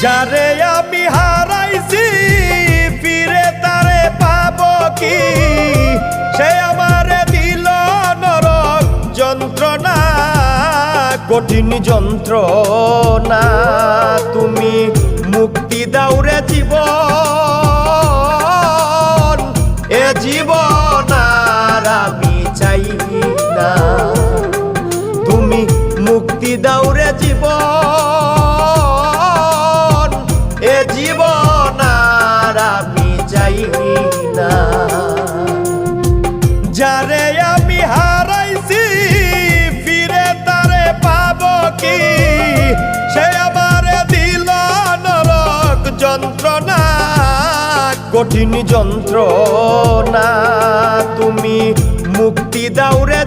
যারে আমি হারাইছি ফিরে তারে পাবো কি? সে আমারে দিল নরক যন্ত্রণা, কঠিন যন্ত্রণা। তুমি মুক্তি দাও রে জীবন, এ জীবন আর আমি চাই না। তুমি মুক্তি দাও রে জীবন, এ জীবন আর আমি চাই না। যারে আমি হারাইছি ফিরে তারে পাবো কি? সে আমারে দিল নরক যন্ত্রণা, কঠিন যন্ত্রণা। তুমি মুক্তি দাও রে